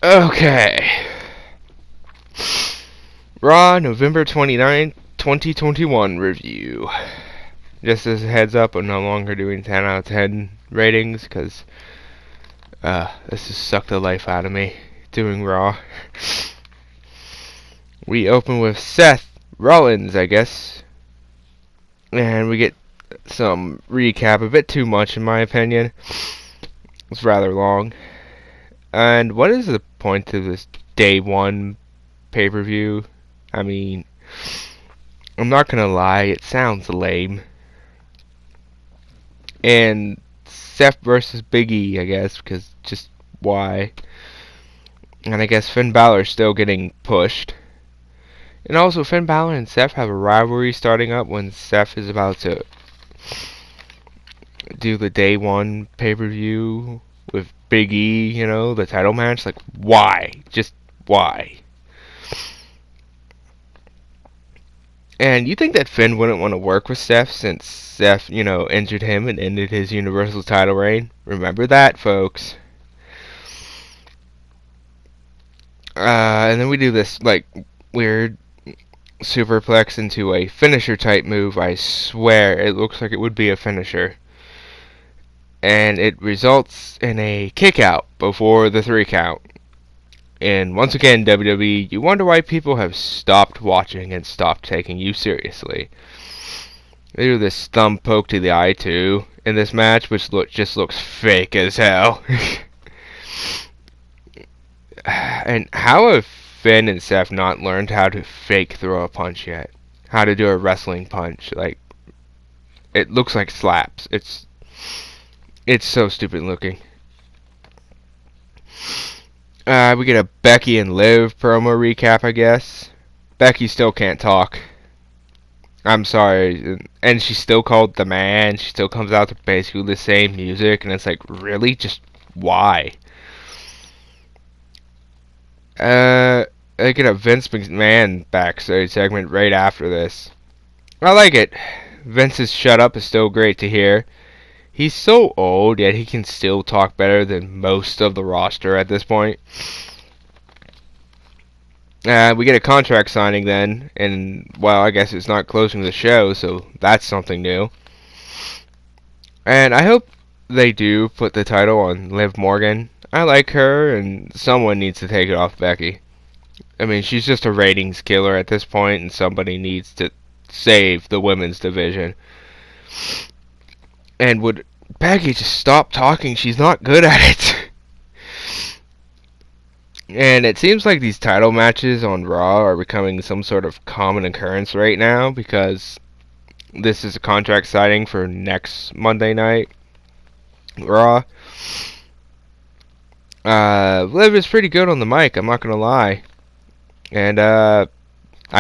Okay. Raw, November 29th, 2021 review. Just as a heads up, I'm no longer doing 10 out of 10 ratings because this has sucked the life out of me doing Raw. We open with Seth Rollins, I guess. And we get some recap, a bit too much in my opinion. It's rather long. And what is the point of this day one pay-per-view? I mean, I'm not gonna lie, it sounds lame. And Seth versus Big E, I guess, because just why? And I guess Finn Balor's still getting pushed. And also, Finn Balor and Seth have a rivalry starting up when Seth is about to do the day one pay-per-view with Big E, you know, the title match. Like, why? Just why? And you think that Finn wouldn't want to work with Seth since Seth, you know, injured him and ended his Universal title reign? Remember that, folks. And then we do this, like, weird superplex into a finisher type move. I swear it looks like it would be a finisher. And it results in a kick out before the 3 count. And once again, WWE, you wonder why people have stopped watching and stopped taking you seriously. They do this thumb poke to the eye too in this match, which just looks fake as hell. And how have Finn and Seth not learned how to fake throw a punch yet? How to do a wrestling punch? Like, it looks like slaps. It's so stupid looking. We get a Becky and Liv promo recap, I guess. Becky still can't talk. I'm sorry. And she's still called the Man. She still comes out to basically the same music. And it's like, really? Just why? I get a Vince McMahon backstage segment right after this. I like it. Vince's shut up is still great to hear. He's so old, yet he can still talk better than most of the roster at this point. We get a contract signing then, and, well, I guess it's not closing the show, so that's something new. And I hope they do put the title on Liv Morgan. I like her, and someone needs to take it off Becky. I mean, she's just a ratings killer at this point, and somebody needs to save the women's division. And would Becky just stop talking? She's not good at it. And it seems like these title matches on Raw are becoming some sort of common occurrence right now, because this is a contract signing for next Monday night Raw. Liv is pretty good on the mic, I'm not gonna lie. And I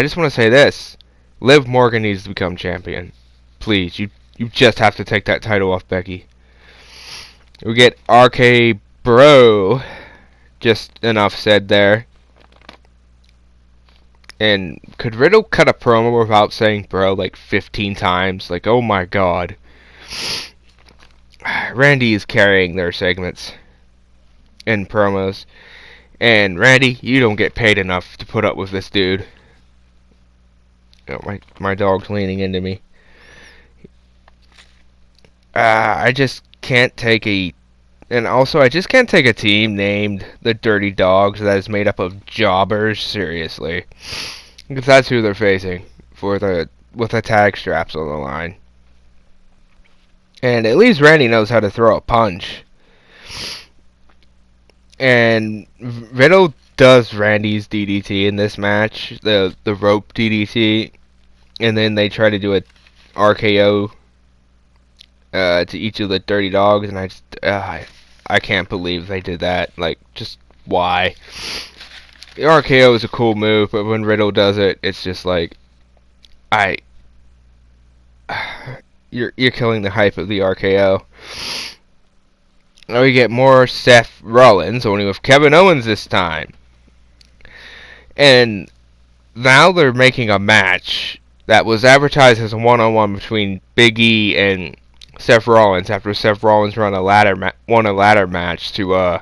just want to say this. Liv Morgan needs to become champion. Please, you just have to take that title off Becky. We get RK Bro. Just enough said there. And could Riddle cut a promo without saying bro like 15 times? Like, oh my god. Randy is carrying their segments and promos. And Randy, you don't get paid enough to put up with this dude. Oh, my dog's leaning into me. I just can't take a... And also, I just can't take a team named the Dirty Dogs that is made up of jobbers seriously. Because that's who they're facing with the tag straps on the line. And at least Randy knows how to throw a punch. And Riddle does Randy's DDT in this match, the rope DDT, and then they try to do a RKO to each of the Dirty Dogs, and I can't believe they did that. Like, just why? The RKO is a cool move, but when Riddle does it, it's just like, you're killing the hype of the RKO. Now we get more Seth Rollins, only with Kevin Owens this time. And now they're making a match that was advertised as a one-on-one between Big E and Seth Rollins after Seth Rollins won a ladder match to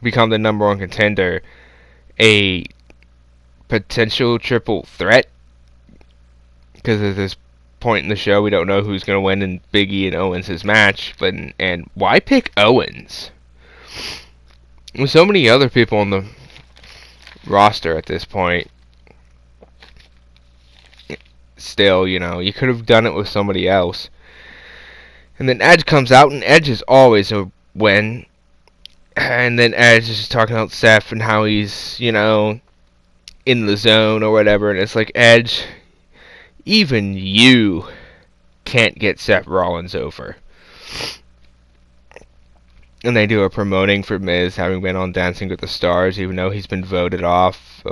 become the number one contender a potential triple threat? Because at this point in the show, we don't know who's going to win in Big E and Owens' match. And why pick Owens? With so many other people on the roster at this point. Still, you could have done it with somebody else. And then Edge comes out, and Edge is always a win. And then Edge is just talking about Seth and how he's, in the zone or whatever. And it's like, Edge, even you can't get Seth Rollins over. And they do a promoting for Miz having been on Dancing with the Stars, even though he's been voted off.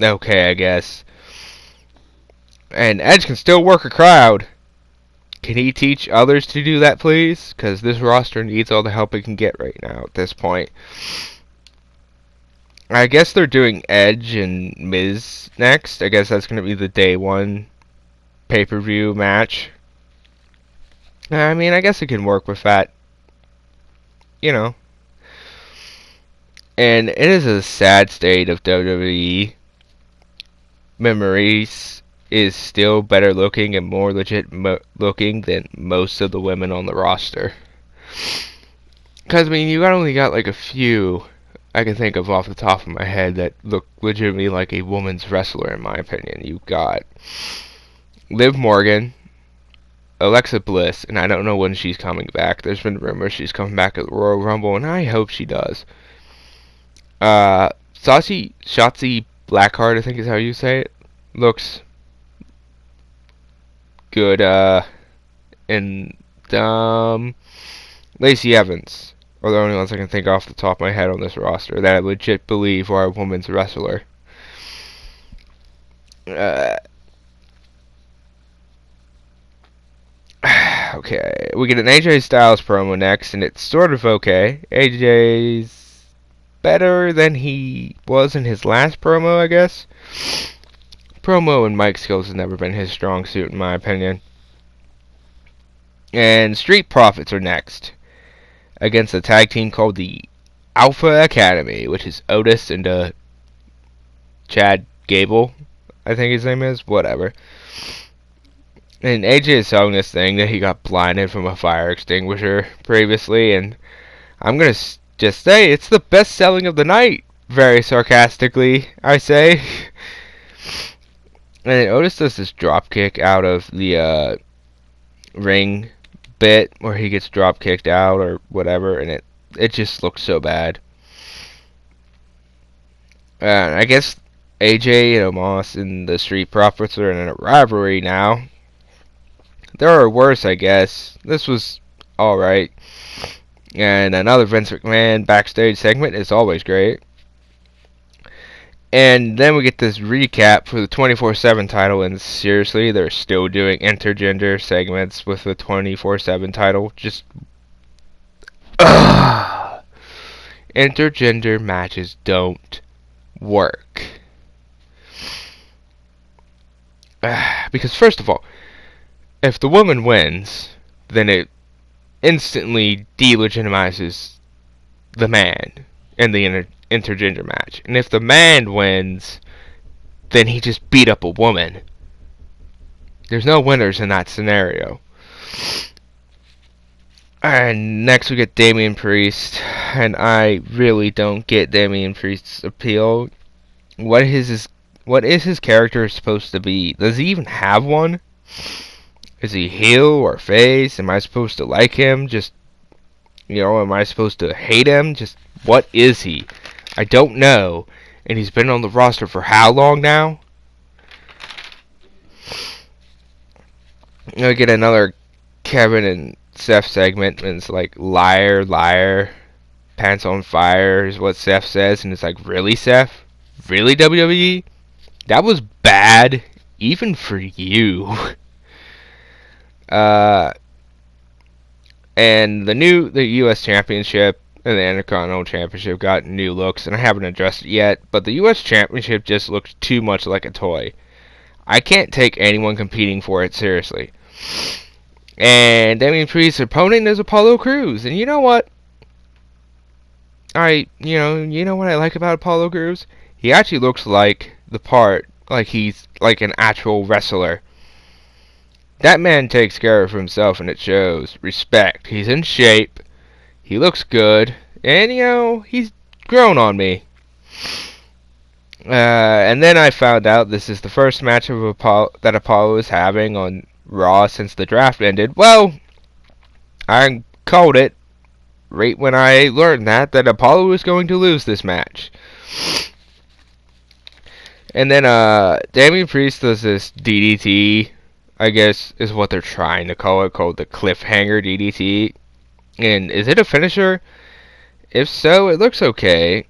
Okay, I guess. And Edge can still work a crowd. Can he teach others to do that, please? Because this roster needs all the help it can get right now at this point. I guess they're doing Edge and Miz next. I guess that's going to be the day one pay-per-view match. I mean, I guess it can work with that. And it is a sad state of WWE. Maurice is still better looking and more legit looking than most of the women on the roster. Because, you only got like a few I can think of off the top of my head that look legitimately like a woman's wrestler, in my opinion. You've got Liv Morgan, Alexa Bliss, and I don't know when she's coming back. There's been rumors she's coming back at the Royal Rumble, and I hope she does. Shotzi Blackheart, I think is how you say it, looks good. And Lacey Evans are the only ones I can think off the top of my head on this roster that I legit believe are a woman's wrestler. Okay, we get an AJ Styles promo next, and it's sort of okay. AJ's better than he was in his last promo, I guess. Promo and mic skills has never been his strong suit, in my opinion. And Street Profits are next, against a tag team called the Alpha Academy, which is Otis and Chad Gable, I think his name is, whatever. And AJ is selling this thing that he got blinded from a fire extinguisher previously, and I'm gonna just say it's the best selling of the night, very sarcastically, I say. And then Otis does this drop kick out of the ring bit where he gets drop kicked out or whatever, and it just looks so bad. I guess AJ and Omos and the Street Profits are in a rivalry now. There are worse, I guess. This was alright. And another Vince McMahon backstage segment is always great. And then we get this recap for the 24/7 title, and seriously, they're still doing intergender segments with the 24/7 title. Just intergender matches don't work. Because first of all, if the woman wins, then it instantly delegitimizes the man in the intergender match. And if the man wins, then he just beat up a woman. There's no winners in that scenario. And next we get Damien Priest, and I really don't get Damien Priest's appeal. What is his character supposed to be? Does he even have one? Is he heel or face? Am I supposed to like him? Am I supposed to hate him? What is he? I don't know. And he's been on the roster for how long now? I get another Kevin and Seth segment, and it's like, liar, liar, pants on fire is what Seth says, and it's like, really, Seth? Really, WWE? That was bad, even for you. And the U.S. Championship and the Intercontinental Championship got new looks, and I haven't addressed it yet, but the U.S. Championship just looks too much like a toy. I can't take anyone competing for it seriously. And Damien Priest's opponent is Apollo Crews, and you know what? You know what I like about Apollo Crews? He actually looks like the part, like he's like an actual wrestler. That man takes care of himself and it shows. Respect. He's in shape. He looks good. And, he's grown on me. And then I found out this is the first match of that Apollo is having on Raw since the draft ended. Well, I called it right when I learned that Apollo was going to lose this match. And then Damien Priest does this DDT, I guess is what they're trying to call it, called the cliffhanger DDT. And is it a finisher? If so, it looks okay.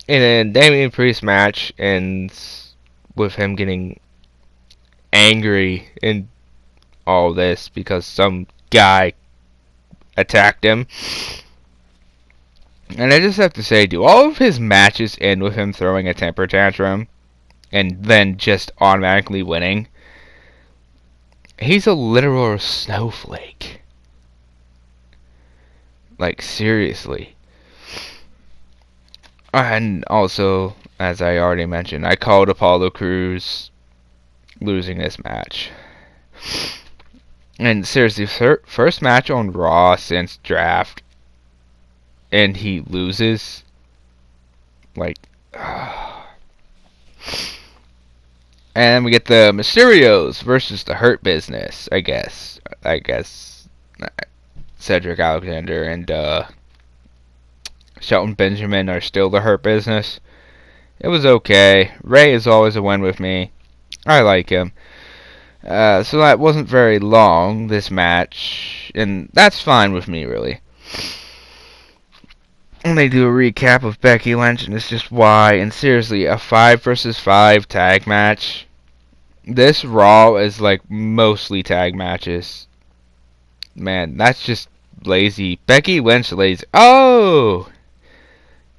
And then Damien Priest match ends with him getting angry in all this because some guy attacked him. And I just have to say, do all of his matches end with him throwing a temper tantrum and then just automatically winning? He's a literal snowflake. Like, seriously. And also, as I already mentioned, I called Apollo Crews losing this match. And seriously, first match on Raw since draft, and he loses. Like, and we get the Mysterios versus the Hurt Business. I guess Cedric Alexander and Shelton Benjamin are still the Hurt Business. It was okay. Ray is always a win with me. I like him. So that wasn't very long, this match, and that's fine with me, really. And they do a recap of Becky Lynch, and it's just why. And seriously, a 5 versus 5 tag match. This Raw is like mostly tag matches. Man, that's just lazy. Becky Lynch lazy. Oh!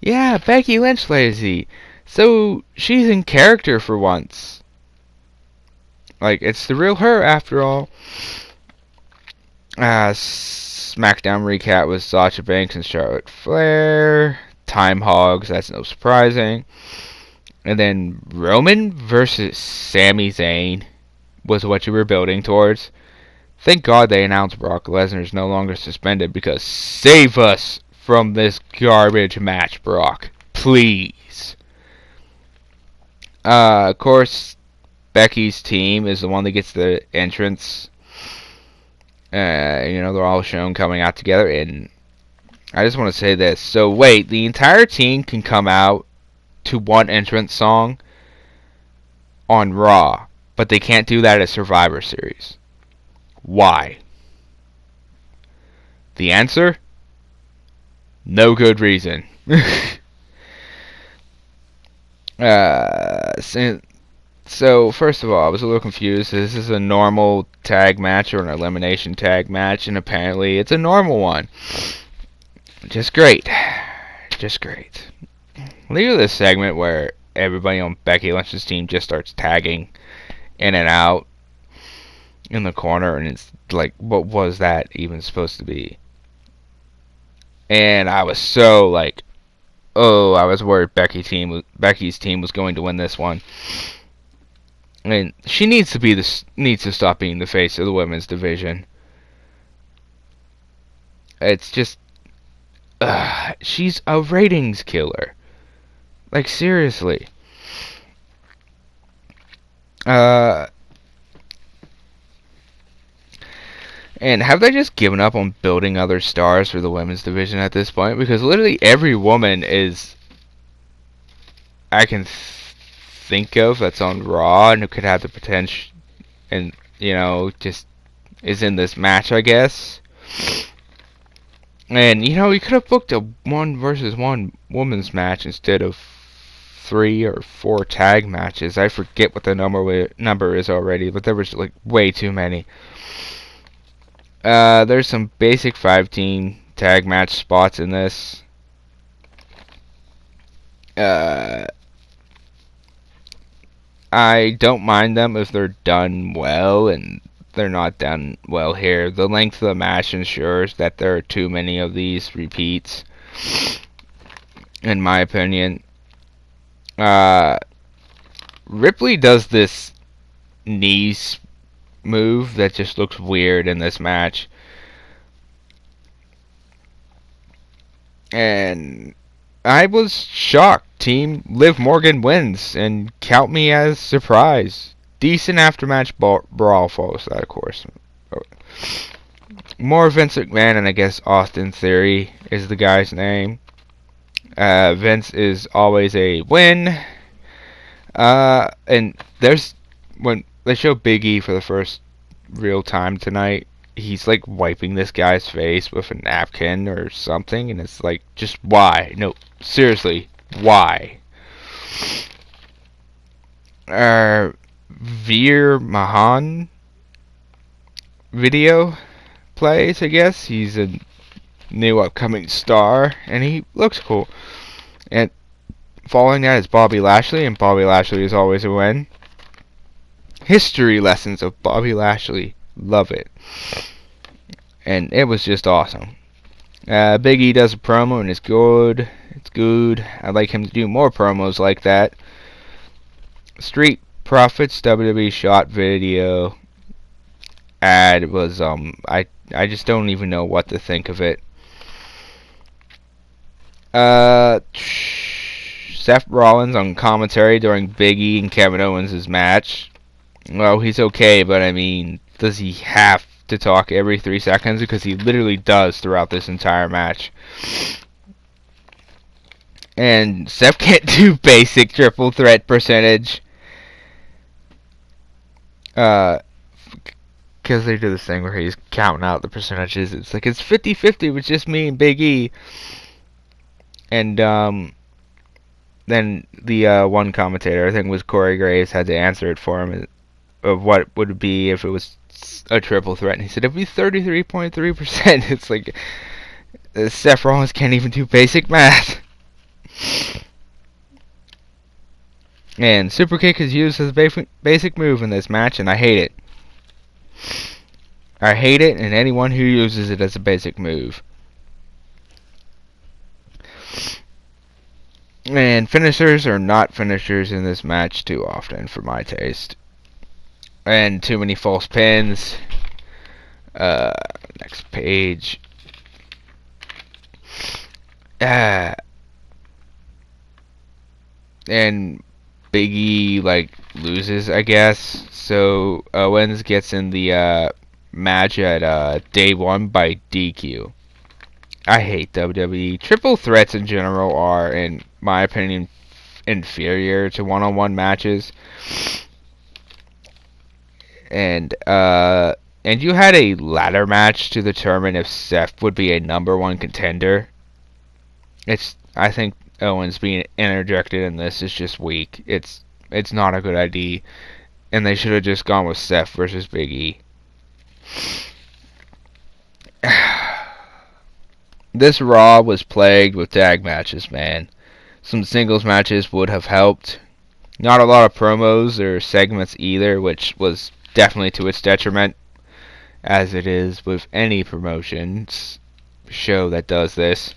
Yeah, Becky Lynch lazy. So, she's in character for once. Like, it's the real her, after all. Smackdown Recap with Sasha Banks and Charlotte Flair. Time Hogs, that's no surprising. And then Roman versus Sami Zayn was what you were building towards. Thank God they announced Brock Lesnar is no longer suspended, because save us from this garbage match, Brock. Please. Of course, Becky's team is the one that gets the entrance. They're all shown coming out together, and I just want to say this. So wait, the entire team can come out to one entrance song on Raw, but they can't do that at Survivor Series. Why? The answer? No good reason. So, first of all, I was a little confused. This is a normal tag match or an elimination tag match, and apparently it's a normal one. Just great. Just great. Leave this segment where everybody on Becky Lynch's team just starts tagging in and out in the corner, and it's like, what was that even supposed to be? And I was so like, oh, I was worried Becky's team was going to win this one. I mean, she needs to stop being the face of the women's division. It's just, she's a ratings killer. Like, seriously. And have they just given up on building other stars for the women's division at this point? Because literally every woman I can think of that's on Raw and who could have the potential, and just is in this match, I guess. And you could have booked a 1 versus 1 women's match instead of 3 or 4 tag matches. I forget what the number is already, but there was like way too many. There's some basic 5-team tag match spots in this. I don't mind them if they're done well, and they're not done well here. The length of the match ensures that there are too many of these repeats. in my opinion. Ripley does this knees move that just looks weird in this match. And I was shocked. Team Liv Morgan wins, and count me as surprised. Decent aftermatch brawl follows that, of course. More Vince McMahon, and I guess Austin Theory is the guy's name. Vince is always a win. And there's when they show Big E for the first real time tonight, he's like wiping this guy's face with a napkin or something, and it's like, just why? No, seriously, why? Veer Mahan video plays, I guess. He's a new upcoming star, and he looks cool. And following that is Bobby Lashley, and Bobby Lashley is always a win. History lessons of Bobby Lashley. Love it. And it was just awesome. Big E does a promo, and it's good. It's good. I'd like him to do more promos like that. Street Profits WWE shot video ad was I just don't even know what to think of it. Seth Rollins on commentary during Big E and Kevin Owens' match. Well, he's okay, but I mean, does he have to talk every 3 seconds? Because he literally does throughout this entire match. And Seth can't do basic triple threat percentage. Because they do this thing where he's counting out the percentages. It's like it's 50-50 with just me and Big E. And then the one commentator, I think it was Corey Graves, had to answer it for him of what would it be if it was a triple threat. And he said it would be 33.3%. It's like Seth Rollins can't even do basic math. And super kick is used as a basic move in this match, and I hate it. I hate it, and anyone who uses it as a basic move. And finishers are not finishers in this match too often, for my taste. And too many false pins. Next page. And Big E like loses, I guess. So Owens gets in the match at day 1 by DQ. I hate WWE. Triple threats in general are, in my opinion, inferior to one-on-one matches. And you had a ladder match to determine if Seth would be a #1 contender. I think Owens being interjected in this is just weak. It's not a good idea, and they should have just gone with Seth versus Big E. This Raw was plagued with tag matches, man. Some singles matches would have helped. Not a lot of promos or segments either, which was definitely to its detriment, as it is with any promotions show that does this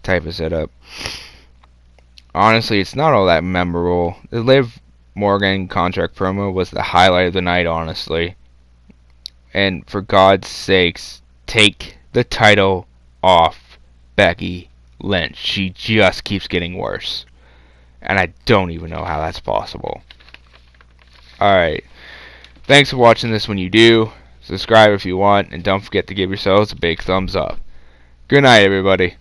type of setup. Honestly, it's not all that memorable. The Liv Morgan contract promo was the highlight of the night, honestly. And for God's sakes, take the title off Becky Lynch. She just keeps getting worse. And I don't even know how that's possible. Alright. Thanks for watching this when you do. Subscribe if you want. And don't forget to give yourselves a big thumbs up. Good night, everybody.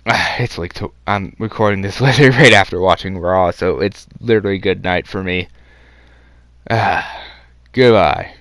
It's like I'm recording this literally right after watching Raw, so it's literally good night for me. Goodbye.